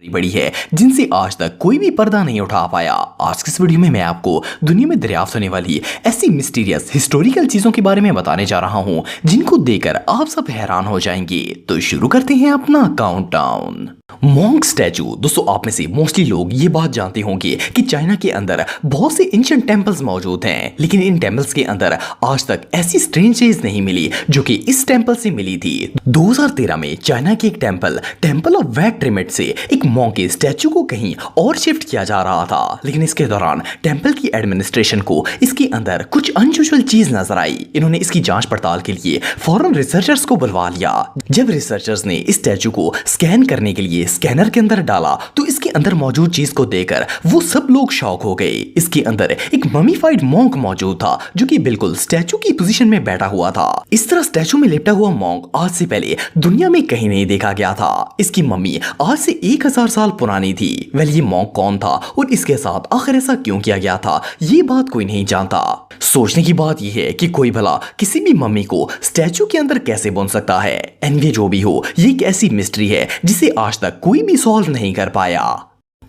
बड़ी है जिनसे आज तक कोई भी पर्दा नहीं उठा पाया। आज की इस वीडियो में मैं आपको दुनिया में दरियाफ्त होने वाली ऐसी मिस्टीरियस हिस्टोरिकल चीजों के बारे में बताने जा रहा हूं जिनको देखकर आप सब हैरान हो जाएंगे। तो शुरू करते हैं अपना काउंटडाउन। Monk statue. दोस्तों आप में से मोस्टली लोग ये बात जानते होंगे कि चाइना के अंदर बहुत से एंशिएंट टेंपल्स मौजूद हैं, लेकिन इन टेंपल्स के अंदर आज तक ऐसी स्ट्रेंज चीज नहीं मिली जो कि इस टेंपल से मिली थी। 2013 में चाइना के एक टेंपल ऑफ वैट ट्रिमेट से एक मोंक के स्टैचू को कहीं और शिफ्ट किया जा रहा था, लेकिन इसके दौरान टेंपल की एडमिनिस्ट्रेशन को इसके अंदर कुछ अनयूजुअल चीज नजर आई। इन्होंने इसकी जांच पड़ताल के लिए फौरन रिसर्चर्स को बुलवा लिया। जब रिसर्चर्स ने इस स्टैचू को स्कैन करने के लिए स्कैनर के अंदर डाला तो इसके अंदर मौजूद चीज को देखकर वो सब लोग शॉक हो गए। इसके अंदर एक ममीफाइड मोंक मौजूद था जो कि बिल्कुल स्टैचू की पोजीशन में बैठा हुआ था। इस तरह स्टैचू में लेटा हुआ मोंक आज से पहले दुनिया में कहीं नहीं देखा गया था। इसकी मम्मी आज से 1000 साल पुरानी थी। वेल ये मोंक कौन था और इसके साथ आखिर ऐसा क्यों किया गया था, ये बात कोई नहीं जानता। सोचने की बात यह है कि कोई भला किसी भी मम्मी को स्टैचू के अंदर कैसे बुन सकता है। एनवे जो भी हो, ये एक ऐसी मिस्ट्री है जिसे आज तक कोई भी सॉल्व नहीं कर पाया।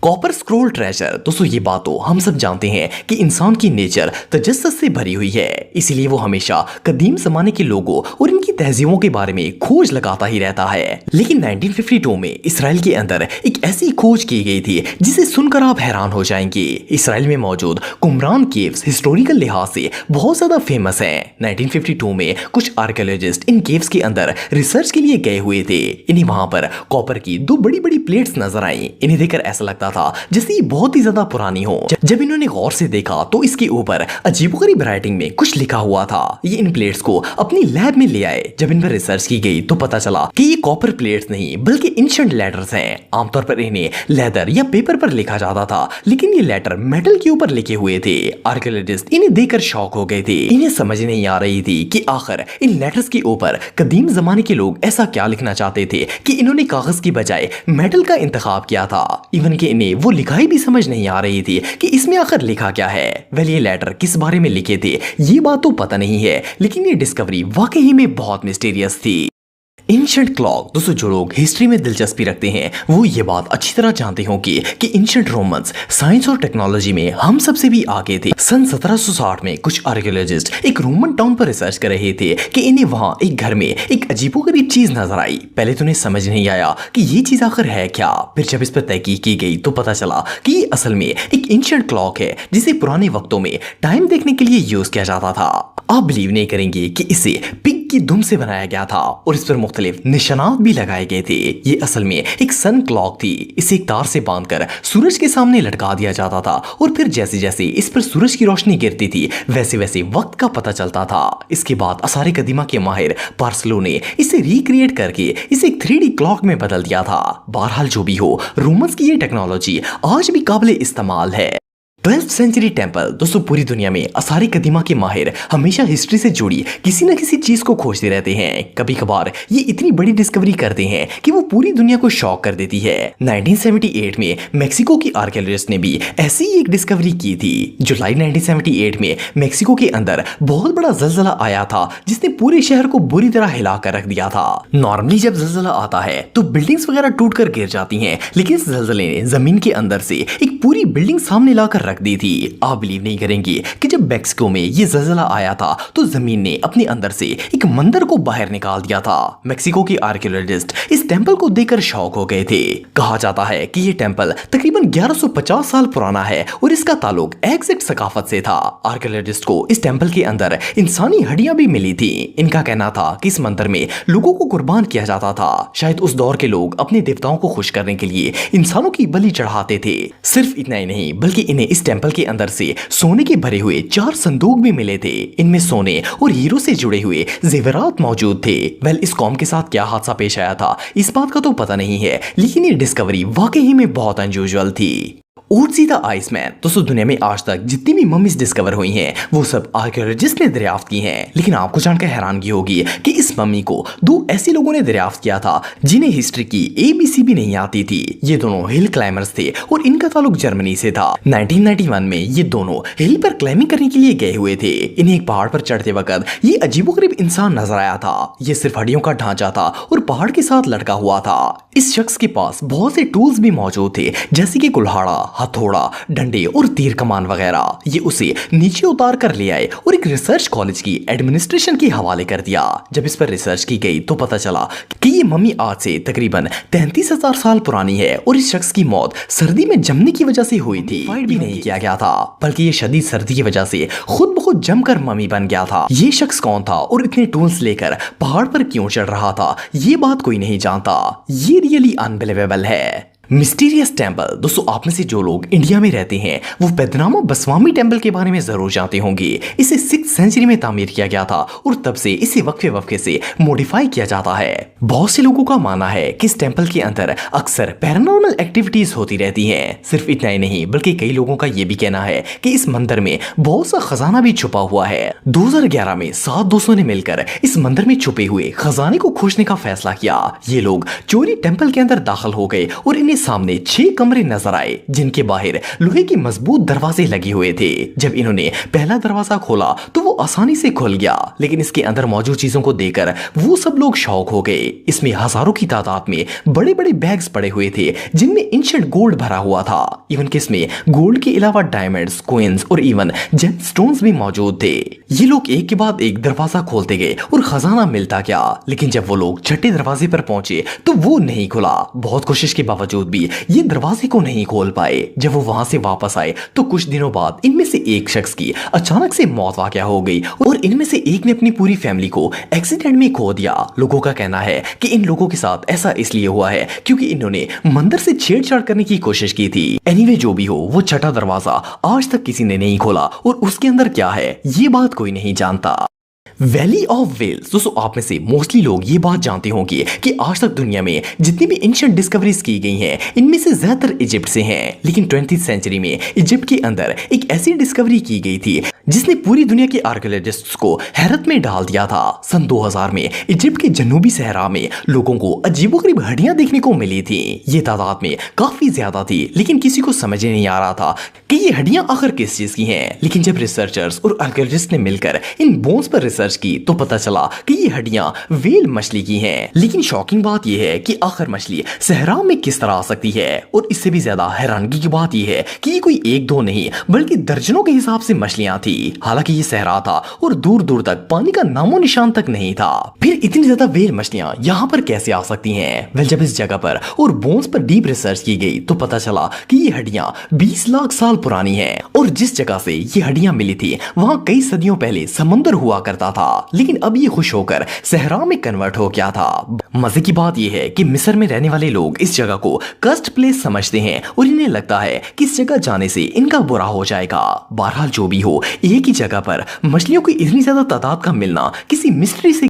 Copper scroll treasure. दोस्तों ये बात तो हम सब जानते हैं कि इंसान की नेचर तजस्सुस से भरी हुई है, इसीलिए वो हमेशा कदीम जमाने के लोगों और इनकी तहजीबों के बारे में खोज लगाता ही रहता है। लेकिन 1952 में इसराइल के अंदर एक ऐसी खोज की गई थी जिसे सुनकर आप हैरान हो जाएंगे। इसराइल में मौजूद कुमरान केव्स हिस्टोरिकल लिहाज से बहुत ज्यादा फेमस हैं। 1952 में कुछ आर्कियोलॉजिस्ट इन केव्स के अंदर रिसर्च के लिए गए हुए थे। इन्हें वहां पर कॉपर की दो बड़ी बड़ी प्लेट्स नजर आई। इन्हें देखकर ऐसा लगता था जैसे ये बहुत ही ज्यादा पुरानी हो। जब इन्होंने गौर से देखा तो इसके ऊपर अजीबोगरीब राइटिंग में कुछ लिखा हुआ था। ये इन प्लेट्स को अपनी लैब में ले आए। जब इन पर रिसर्च की गई तो पता चला कि ये कॉपर प्लेट्स नहीं बल्कि एंशिएंट लेटर्स हैं। आमतौर पर इन्हें लेदर या पेपर पर लिखा जाता था, लेकिन ये लेटर मेटल के ऊपर लिखे हुए थे। आर्कियोलॉजिस्ट इन्हें देखकर शॉक हो गए थे। इन्हें समझ नहीं आ रही थी कि आखिर इन लेटर्स के ऊपर कदीम जमाने के लोग ऐसा क्या लिखना चाहते थे कि इन्होंने कागज की बजाय मेटल का इंतखाब किया था। इवन कि इन्हें वो लिखाई भी समझ नहीं आ रही थी कि इसमें आखिर लिखा क्या है। वेल ये लेटर किस बारे में लिखे थे ये बात तो पता नहीं है, लेकिन ये डिस्कवरी वाकई में बहुत मिस्टीरियस थी। Ancient clock. दोस्तों जो लोग हिस्ट्री में दिलचस्पी रखते हैं वो ये बात अच्छी तरह जानते होंगे कि एंशिएंट रोमन्स साइंस और टेक्नोलॉजी में हम सबसे भी आगे थे। सन 1760 में कुछ आर्कियोलॉजिस्ट एक रोमन टाउन पर रिसर्च कर रहे थे कि इन्हें वहां एक घर में एक अजीबोगरीब चीज नजर आई। पहले तो उन्हें समझ नहीं आया कि ये चीज आखिर है क्या। फिर जब इस पर तहकीक की गई तो पता चला कि ये असल में एक एंशिएंट क्लॉक है जिसे पुराने वक्तों में टाइम देखने के लिए यूज किया जाता था। आप बिलीव नहीं करेंगे कि इसे पिग की दुम से बनाया गया था और इस पर मुख्तलिफ निशानात भी लगाए गए थे। ये असल में एक सन क्लॉक थी। इसे एक तार से बांधकर सूरज के सामने लटका दिया जाता था और फिर जैसे जैसे इस पर सूरज की रोशनी गिरती थी वैसे वैसे वक्त का पता चलता था। इसके बाद आसार कदीमा के माहिर पार्सलो ने इसे रिक्रिएट करके इसे एक 3D क्लॉक में बदल दिया था। बहरहाल जो भी हो, रोमन्स की ये टेक्नोलॉजी आज भी काबिल इस्तेमाल है। 12th century temple. दोस्तों पूरी दुनिया में आसारी कदीमा के माहिर हमेशा हिस्ट्री से जुड़ी किसी न किसी चीज को खोजते रहते हैं। कभी कभार ये इतनी बड़ी डिस्कवरी करते हैं कि वो पूरी दुनिया को शॉक कर देती है। 1978 में मेक्सिको की आर्कियोलॉजिस्ट ने भी ऐसी ही एक डिस्कवरी की थी। जुलाई 1978 में मेक्सिको के अंदर बहुत बड़ा जलजला आया था जिसने पूरे शहर को बुरी तरह हिला कर रख दिया था। नॉर्मली जब जलजला आता है तो बिल्डिंग्स वगैरह टूट कर गिर जाती हैं, लेकिन इस जलजले ने जमीन के अंदर से एक पूरी बिल्डिंग सामने लाकर रख दी थी। आप बिलीव नहीं करेंगे कि जब मेक्सिको में ये जलजला आया था तो जमीन ने अपने अंदर से एक मंदिर को बाहर निकाल दिया था। मेक्सिको के आर्कियोलॉजिस्ट इस टेंपल को देखकर शॉक हो गए थे। कहा जाता है कि ये टेंपल तकरीबन 1150 साल पुराना है और इसका ताल्लुक एग्जैक्ट सकाफत से था। आर्कियोलॉजिस्ट को इस टेंपल के अंदर इंसानी हड्डियां भी मिली थी। इनका कहना था कि इस मंदिर में लोगों को कुर्बान किया जाता था। शायद उस दौर के लोग अपने देवताओं को खुश करने के लिए इंसानों की बलि चढ़ाते थे। सिर्फ इतना ही नहीं बल्कि इन्हें इस टेंपल के अंदर से सोने के भरे हुए 4 संदूक भी मिले थे। इनमें सोने और हीरो से जुड़े हुए जेवरात मौजूद थे। वेल इस कौम के साथ क्या हादसा पेश आया था इस बात का तो पता नहीं है, लेकिन ये डिस्कवरी वाकई में बहुत अनयूजुअल थी। और सीधा आइसमैन। दोस्तों दुनिया में आज तक जितनी भी मम्मीज डिस्कवर हुई हैं वो सब आर्कियोलॉजिस्ट ने दरियाफ्त की हैं। लेकिन आपको जानकर हैरानगी होगी कि इस मम्मी को दो ऐसे लोगों ने दरियाफ्त किया था जिन्हें हिस्ट्री की ABC भी नहीं आती थी। ये दोनों हिल क्लाइंबर्स थे और इनका ताल्लुक जर्मनी से था। 1991 में ये दोनों हिल पर क्लाइंबिंग करने के लिए गए हुए थे। इन्हें एक पहाड़ पर चढ़ते वक्त ये अजीबोगरीब इंसान नजर आया था। ये सिर्फ हड्डियों का ढांचा था और पहाड़ के साथ लटका हुआ था। इस शख्स के पास बहुत से टूल्स भी मौजूद थे जैसे कि कुल्हाड़ा, हथौड़ा, डंडे और तीर कमान वगैरह। ये उसे नीचे उतार कर ले आए और एक रिसर्च कॉलेज की एडमिनिस्ट्रेशन के हवाले कर दिया। जब इस पर रिसर्च की गई तो पता चला कि ये मम्मी आज से तकरीबन 33,000 साल पुरानी है और इस शख्स की मौत सर्दी में जमने की वजह से हुई थी। फाइट भी नहीं किया गया था बल्कि ये शदीद सर्दी की वजह से खुद बहुत जमकर मम्मी बन गया था। ये शख्स कौन था और इतने टूल्स लेकर पहाड़ पर क्यों चढ़ रहा था ये बात कोई नहीं जानता। ये रियली अनबिलीवेबल है। Mysterious temple. दोस्तों आप में से जो लोग इंडिया में रहते हैं वो पैदनामा बसवामी टेंपल के बारे में जरूर जानते होंगे। इसे 6th सेंचुरी में तामीर किया गया था और तब से इसे वक्फे वक्फे से मॉडिफाई किया जाता है। बहुत से लोगों का मानना है कि इस टेंपल के अंदर अक्सर पैरानॉर्मल एक्टिविटीज होती रहती हैं। सिर्फ इतना ही नहीं बल्कि कई लोगों का ये भी कहना है कि इस मंदिर में बहुत सा खजाना भी छुपा हुआ है। 2011 में 7 दोस्तों ने मिलकर इस मंदिर में छुपे हुए खजाने को खोजने का फैसला किया। ये लोग चोरी टेंपल के अंदर दाखिल हो गए और इन्हें सामने 6 कमरे नजर आए जिनके बाहर लोहे के मजबूत दरवाजे लगे हुए थे। जब इन्होंने पहला दरवाजा खोला तो वो आसानी से खुल गया, लेकिन इसके अंदर मौजूद चीजों को देखकर वो सब लोग शॉक हो गए। इसमें हजारों की तादाद में बड़े बड़े बैग्स पड़े हुए थे जिनमें एंशिएंट गोल्ड भरा हुआ था। इवन कि इसमें गोल्ड के अलावा डायमंड्स, कॉइंस और इवन जेम स्टोन्स भी मौजूद थे। ये लोग एक के बाद एक दरवाजा खोलते गए और खजाना मिलता गया, लेकिन जब वो लोग छठे दरवाजे पर पहुंचे तो वो नहीं खुला। बहुत कोशिश के बावजूद भी ये दरवाजे को नहीं खोल पाए। जब वो वहां से वापस आए तो कुछ दिनों बाद इनमें से एक शख्स की अचानक से मौत वाकया हो गई और इनमें से एक ने अपनी पूरी फैमिली को एक्सीडेंट में खो दिया। लोगों का कहना है कि इन लोगों के साथ ऐसा इसलिए हुआ है क्योंकि इन्होंने मंदिर से छेड़छाड़ करने की कोशिश की थी। एनीवे जो भी हो वो छठा दरवाजा आज तक किसी ने नहीं खोला और उसके अंदर क्या है ये बात कोई नहीं जानता। Valley of Wales. दोस्तों आप में से मोस्टली लोग ये बात जानते होंगे कि आज तक दुनिया में जितनी भी एंशिएंट डिस्कवरीज की गई हैं इनमें से ज्यादातर इजिप्ट से हैं। लेकिन 20th सेंचुरी में इजिप्ट के अंदर एक ऐसी डिस्कवरी की गई थी जिसने पूरी दुनिया के आर्कियोलॉजिस्ट्स को हैरत में डाल दिया था। सन 2000 में इजिप्ट के जनूबी सहरा में लोगों को अजीबोगरीब हड्डियां देखने को मिली थी। ये तादाद में काफी ज्यादा थी, लेकिन किसी को समझ ही नहीं आ रहा था कि ये हड्डियां आखिर किस चीज की हैं। लेकिन जब रिसर्चर्स और आर्कियोलॉजिस्ट ने मिलकर इन बोन्स पर रिसर्च की तो पता चला कि ये हड्डियां व्हेल मछली की हैं। लेकिन शॉकिंग बात यह है कि आखिर मछली सहरा में किस तरह आ सकती है। और इससे भी ज्यादा हैरानगी की बात यह है कि ये कोई एक दो नहीं बल्कि दर्जनों के हिसाब से मछलियां थी। हालांकि ये सहरा था और दूर दूर तक पानी का नामो निशान तक नहीं था। फिर इतनी ज्यादा व्हेल मछलियां यहाँ पर कैसे आ सकती हैं? वेल जब इस जगह पर और बोन्स पर डीप रिसर्च की गई तो पता चला कि ये हड्डियां 20 लाख साल पुरानी हैं और जिस जगह से ये हड्डियां मिली थी वहां कई सदियों पहले समंदर हुआ करता था, लेकिन अब ये खुश होकर सहरा में कन्वर्ट हो गया था। मजे की बात यह है कि मिस्र में रहने वाले लोग इस जगह को कर्स्ड प्लेस समझते हैं और इन्हें लगता है कि इस जगह जाने से इनका बुरा हो जाएगा। बहरहाल जो भी हो, एक ही जगह पर मछलियों की इतनी ज्यादा तादाद का मिलना किसी मिस्ट्री से